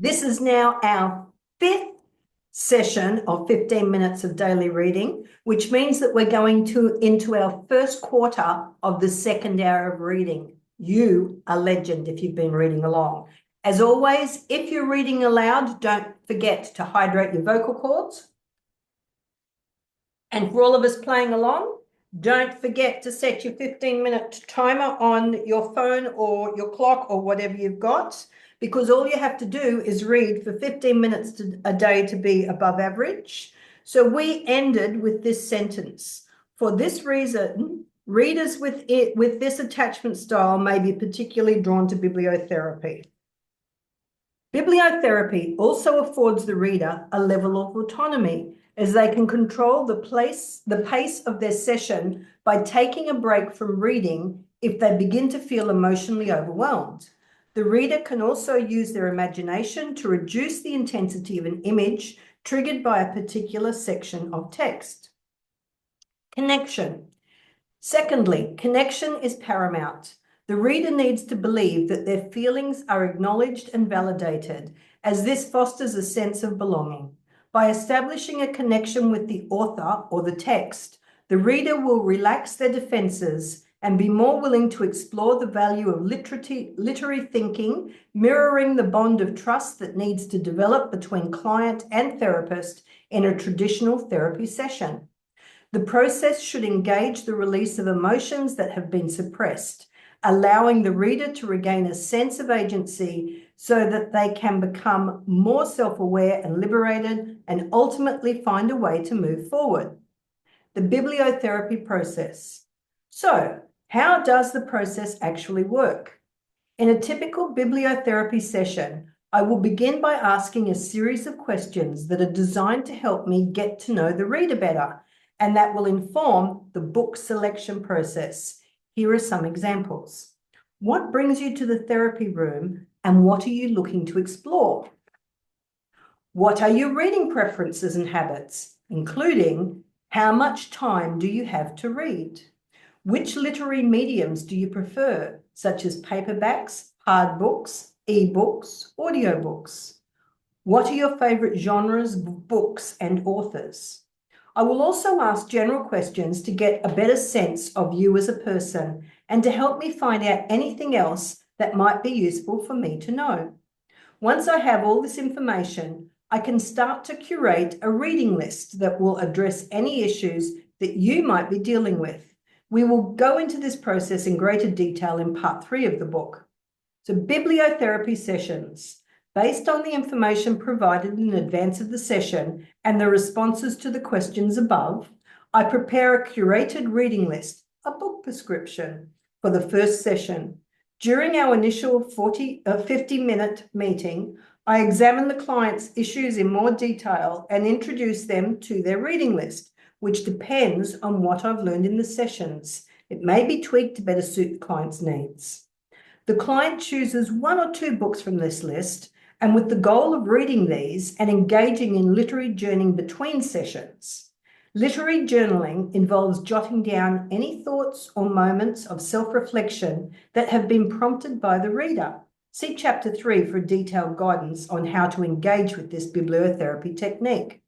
This is now our 5th session of 15 minutes of daily reading, which means that we're going into our first quarter of the second hour of reading. You are legend if you've been reading along. As always, if you're reading aloud, don't forget to hydrate your vocal cords. And for all of us playing along, don't forget to set your 15-minute timer on your phone or your clock or whatever you've got, because all you have to do is read for 15 minutes a day to be above average. So we ended with this sentence. For this reason, readers with this attachment style may be particularly drawn to bibliotherapy. Bibliotherapy also affords the reader a level of autonomy, as they can control the pace of their session by taking a break from reading if they begin to feel emotionally overwhelmed. The reader can also use their imagination to reduce the intensity of an image triggered by a particular section of text. Connection. Secondly, connection is paramount. The reader needs to believe that their feelings are acknowledged and validated, as this fosters a sense of belonging. By establishing a connection with the author or the text, the reader will relax their defenses and be more willing to explore the value of literary thinking, mirroring the bond of trust that needs to develop between client and therapist in a traditional therapy session. The process should engage the release of emotions that have been suppressed, allowing the reader to regain a sense of agency so that they can become more self-aware and liberated and ultimately find a way to move forward. The bibliotherapy process. So, how does the process actually work? In a typical bibliotherapy session, I will begin by asking a series of questions that are designed to help me get to know the reader better, and that will inform the book selection process. Here are some examples. What brings you to the therapy room, and what are you looking to explore? What are your reading preferences and habits, including how much time do you have to read? Which literary mediums do you prefer, such as paperbacks, hard books, e-books, audiobooks? What are your favorite genres, books, and authors? I will also ask general questions to get a better sense of you as a person and to help me find out anything else that might be useful for me to know. Once I have all this information, I can start to curate a reading list that will address any issues that you might be dealing with. We will go into this process in greater detail in part 3 of the book. So, bibliotherapy sessions. Based on the information provided in advance of the session and the responses to the questions above, I prepare a curated reading list, a book prescription, for the first session. During our initial 50-minute meeting, I examine the client's issues in more detail and introduce them to their reading list, which depends on what I've learned in the sessions. It may be tweaked to better suit the client's needs. The client chooses 1 or 2 books from this list, and with the goal of reading these and engaging in literary journaling between sessions. Literary journaling involves jotting down any thoughts or moments of self-reflection that have been prompted by the reader. See Chapter 3 for detailed guidance on how to engage with this bibliotherapy technique.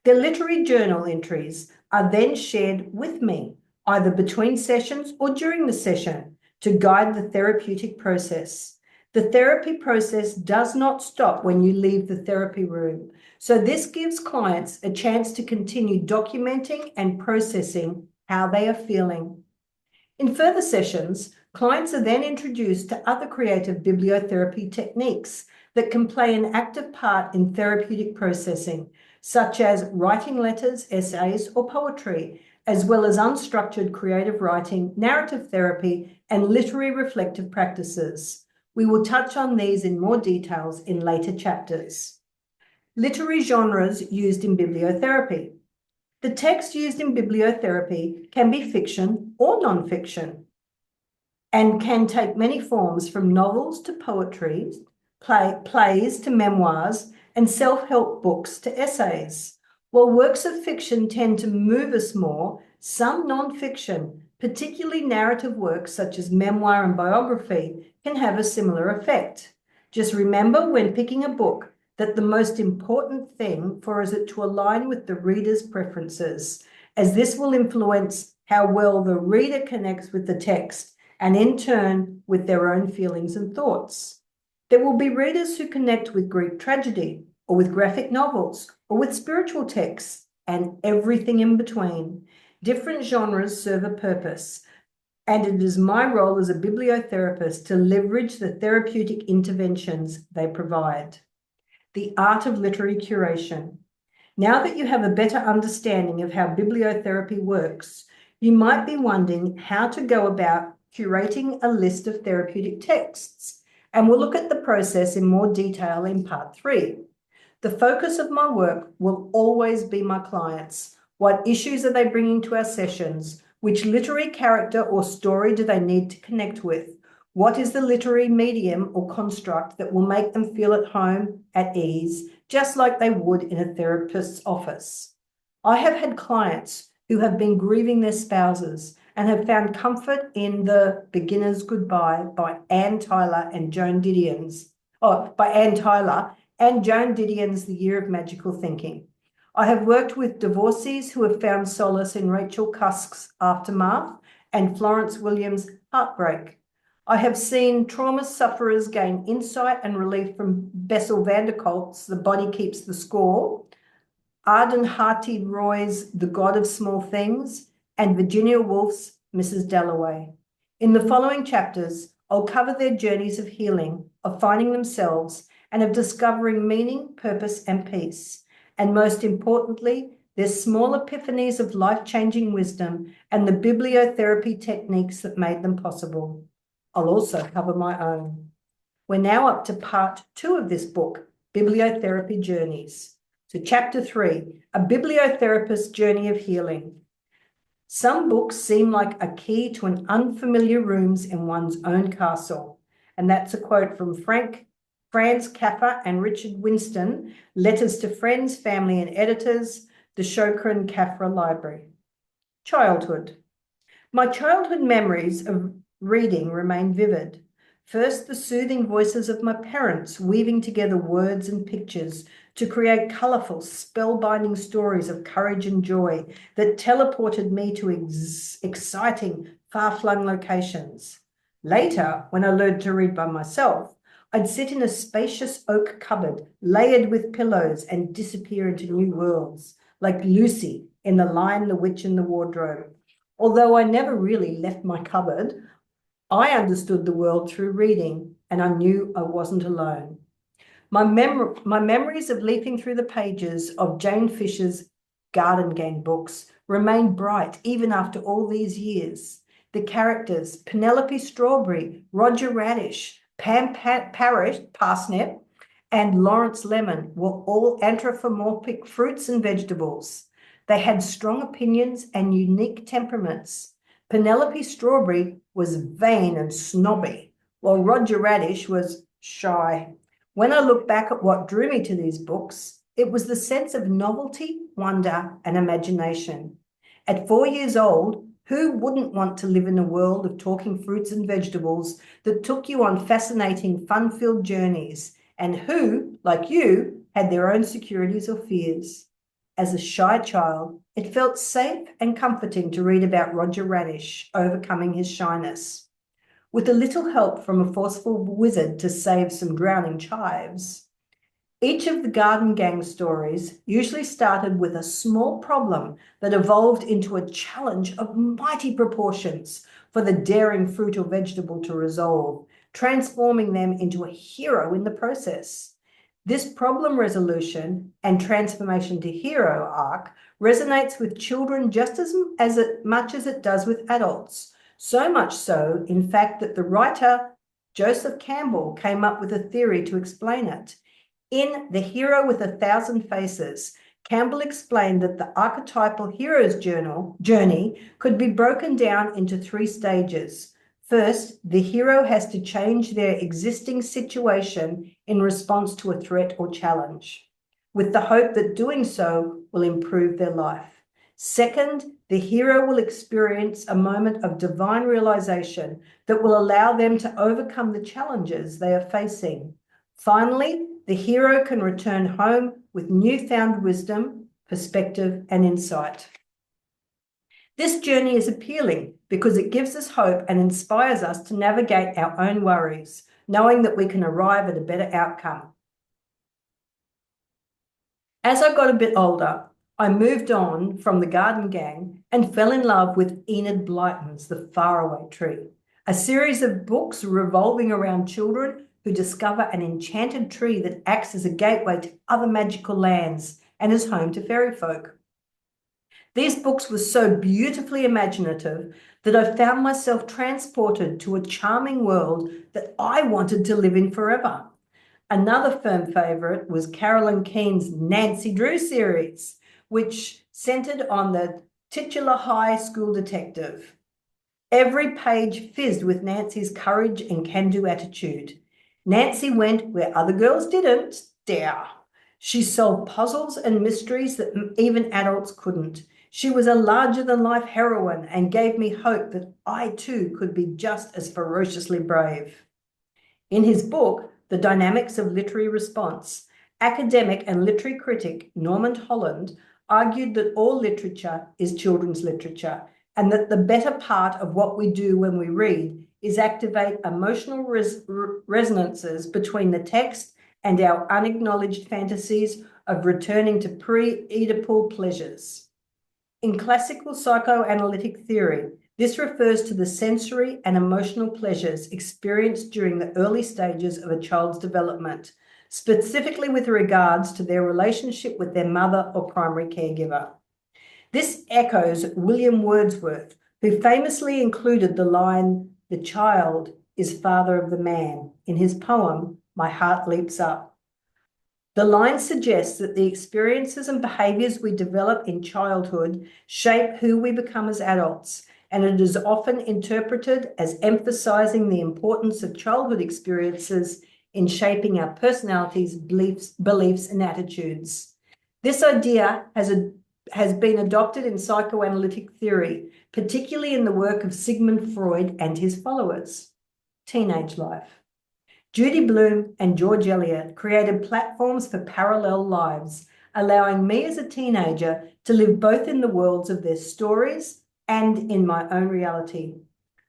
The literary journal entries are then shared with me, either between sessions or during the session, to guide the therapeutic process. The therapy process does not stop when you leave the therapy room, so this gives clients a chance to continue documenting and processing how they are feeling. In further sessions, clients are then introduced to other creative bibliotherapy techniques that can play an active part in therapeutic processing, such as writing letters, essays, or poetry, as well as unstructured creative writing, narrative therapy, and literary reflective practices. We will touch on these in more details in later chapters. Literary genres used in bibliotherapy. The text used in bibliotherapy can be fiction or non-fiction and can take many forms, from novels to poetry, plays to memoirs, and self-help books to essays. While works of fiction tend to move us more, some non-fiction, particularly narrative works such as memoir and biography, can have a similar effect. Just remember when picking a book that the most important thing for is it to align with the reader's preferences, as this will influence how well the reader connects with the text and in turn with their own feelings and thoughts. There will be readers who connect with Greek tragedy or with graphic novels or with spiritual texts and everything in between. Different genres serve a purpose, and it is my role as a bibliotherapist to leverage the therapeutic interventions they provide. The art of literary curation. Now that you have a better understanding of how bibliotherapy works, you might be wondering how to go about curating a list of therapeutic texts, and we'll look at the process in more detail in part 3. The focus of my work will always be my clients. What issues are they bringing to our sessions? Which literary character or story do they need to connect with? What is the literary medium or construct that will make them feel at home, at ease, just like they would in a therapist's office? I have had clients who have been grieving their spouses and have found comfort in The Beginner's Goodbye by Anne Tyler and Joan Didion's, and Joan Didion's The Year of Magical Thinking. I have worked with divorcees who have found solace in Rachel Cusk's Aftermath and Florence Williams' Heartbreak. I have seen trauma sufferers gain insight and relief from Bessel van der Kolk's The Body Keeps the Score, Arden Harty Roy's The God of Small Things, and Virginia Woolf's Mrs. Dalloway. In the following chapters, I'll cover their journeys of healing, of finding themselves, and of discovering meaning, purpose, and peace. And most importantly, their small epiphanies of life-changing wisdom and the bibliotherapy techniques that made them possible. I'll also cover my own. We're now up to part 2 of this book, Bibliotherapy Journeys. So chapter 3, A Bibliotherapist's Journey of Healing. Some books seem like a key to an unfamiliar rooms in one's own castle. And that's a quote from Franz Kafka and Richard Winston, Letters to Friends, Family and Editors, the Shokran Kafka Library. Childhood. My childhood memories of reading remain vivid. First, the soothing voices of my parents weaving together words and pictures to create colourful, spellbinding stories of courage and joy that teleported me to exciting, far-flung locations. Later, when I learned to read by myself, I'd sit in a spacious oak cupboard layered with pillows and disappear into new worlds, like Lucy in The Lion, the Witch and the Wardrobe. Although I never really left my cupboard, I understood the world through reading, and I knew I wasn't alone. My memories of leaping through the pages of Jane Fisher's Garden Gang books remain bright even after all these years. The characters, Penelope Strawberry, Roger Radish, Pam Parsnip, and Lawrence Lemon were all anthropomorphic fruits and vegetables. They had strong opinions and unique temperaments. Penelope Strawberry was vain and snobby, while Roger Radish was shy. When I look back at what drew me to these books, it was the sense of novelty, wonder, and imagination. At 4 years old, who wouldn't want to live in a world of talking fruits and vegetables that took you on fascinating, fun-filled journeys, and who, like you, had their own securities or fears? As a shy child, it felt safe and comforting to read about Roger Radish overcoming his shyness. With a little help from a forceful wizard to save some drowning chives. Each of the Garden Gang stories usually started with a small problem that evolved into a challenge of mighty proportions for the daring fruit or vegetable to resolve, transforming them into a hero in the process. This problem resolution and transformation to hero arc resonates with children just as much as it does with adults. So much so, in fact, that the writer Joseph Campbell came up with a theory to explain it. In The Hero with 1,000 Faces, Campbell explained that the archetypal hero's journey could be broken down into 3 stages. First, the hero has to change their existing situation in response to a threat or challenge, with the hope that doing so will improve their life. Second, the hero will experience a moment of divine realization that will allow them to overcome the challenges they are facing. Finally, the hero can return home with newfound wisdom, perspective, and insight. This journey is appealing because it gives us hope and inspires us to navigate our own worries, knowing that we can arrive at a better outcome. As I got a bit older, I moved on from the garden gang and fell in love with Enid Blyton's The Faraway Tree, a series of books revolving around children who discover an enchanted tree that acts as a gateway to other magical lands and is home to fairy folk. These books were so beautifully imaginative that I found myself transported to a charming world that I wanted to live in forever. Another firm favourite was Carolyn Keane's Nancy Drew series, which centred on the titular high school detective. Every page fizzed with Nancy's courage and can-do attitude. Nancy went where other girls didn't dare. She solved puzzles and mysteries that even adults couldn't. She was a larger-than-life heroine and gave me hope that I too could be just as ferociously brave. In his book, The Dynamics of Literary Response, academic and literary critic Norman Holland argued that all literature is children's literature and that the better part of what we do when we read is activate emotional resonances between the text and our unacknowledged fantasies of returning to pre-Oedipal pleasures. In classical psychoanalytic theory, this refers to the sensory and emotional pleasures experienced during the early stages of a child's development, specifically with regards to their relationship with their mother or primary caregiver. This echoes William Wordsworth, who famously included the line, "The child is father of the man," in his poem, My Heart Leaps Up. The line suggests that the experiences and behaviours we develop in childhood shape who we become as adults, and it is often interpreted as emphasising the importance of childhood experiences in shaping our personalities, beliefs, and attitudes. This idea has been adopted in psychoanalytic theory, particularly in the work of Sigmund Freud and his followers. Teenage life. Judy Blume and George Eliot created platforms for parallel lives, allowing me as a teenager to live both in the worlds of their stories and in my own reality.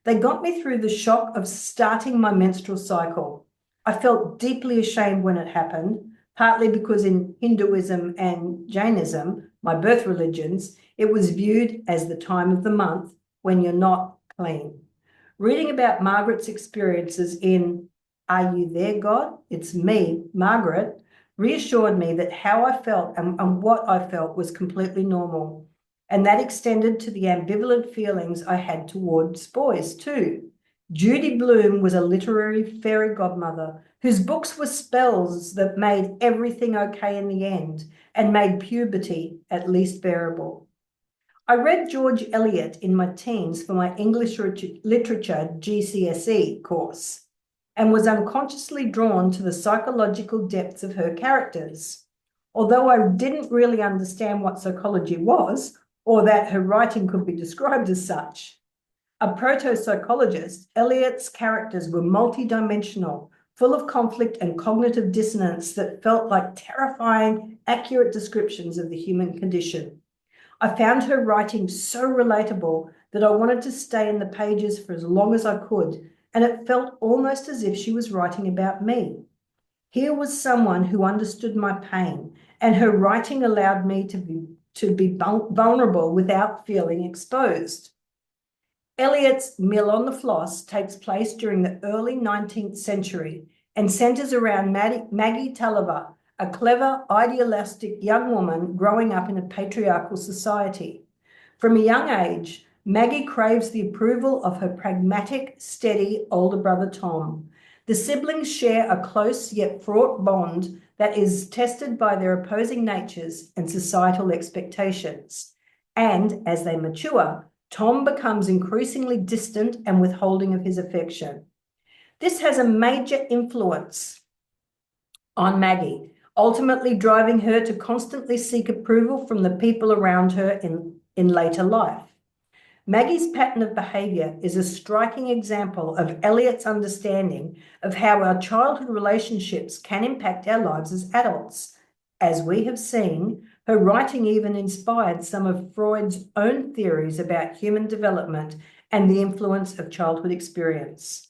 They got me through the shock of starting my menstrual cycle. I felt deeply ashamed when it happened, partly because in Hinduism and Jainism, my birth religions, it was viewed as the time of the month when you're not clean. Reading about Margaret's experiences in Are You There, God? It's Me, Margaret, reassured me that how I felt and what I felt was completely normal. And that extended to the ambivalent feelings I had towards boys too. Judy Blume was a literary fairy godmother whose books were spells that made everything okay in the end and made puberty at least bearable. I read George Eliot in my teens for my English literature GCSE course and was unconsciously drawn to the psychological depths of her characters. Although I didn't really understand what psychology was, or that her writing could be described as such. A proto-psychologist, Eliot's characters were multidimensional, full of conflict and cognitive dissonance that felt like terrifying, accurate descriptions of the human condition. I found her writing so relatable that I wanted to stay in the pages for as long as I could, and it felt almost as if she was writing about me. Here was someone who understood my pain, and her writing allowed me to be vulnerable without feeling exposed. Eliot's Mill on the Floss takes place during the early 19th century and centres around Maggie Tulliver, a clever, idealistic young woman growing up in a patriarchal society. From a young age, Maggie craves the approval of her pragmatic, steady older brother Tom. The siblings share a close yet fraught bond that is tested by their opposing natures and societal expectations. And as they mature, Tom becomes increasingly distant and withholding of his affection. This has a major influence on Maggie, ultimately driving her to constantly seek approval from the people around her in later life. Maggie's pattern of behavior is a striking example of Eliot's understanding of how our childhood relationships can impact our lives as adults. As we have seen, her writing even inspired some of Freud's own theories about human development and the influence of childhood experience.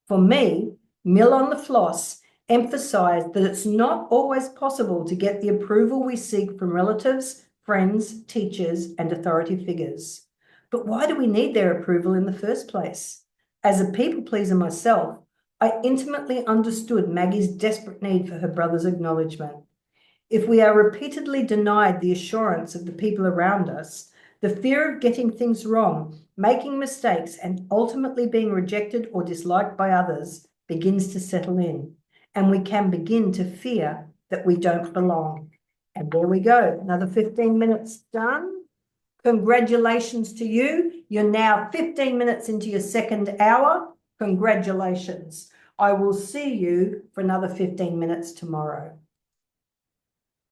For me, Mill on the Floss emphasized that it's not always possible to get the approval we seek from relatives, friends, teachers, and authority figures. But why do we need their approval in the first place? As a people pleaser myself, I intimately understood Maggie's desperate need for her brother's acknowledgement. If we are repeatedly denied the assurance of the people around us, the fear of getting things wrong, making mistakes, and ultimately being rejected or disliked by others begins to settle in, and we can begin to fear that we don't belong. And there we go, another 15 minutes done. Congratulations to you. You're now 15 minutes into your second hour. Congratulations. I will see you for another 15 minutes tomorrow.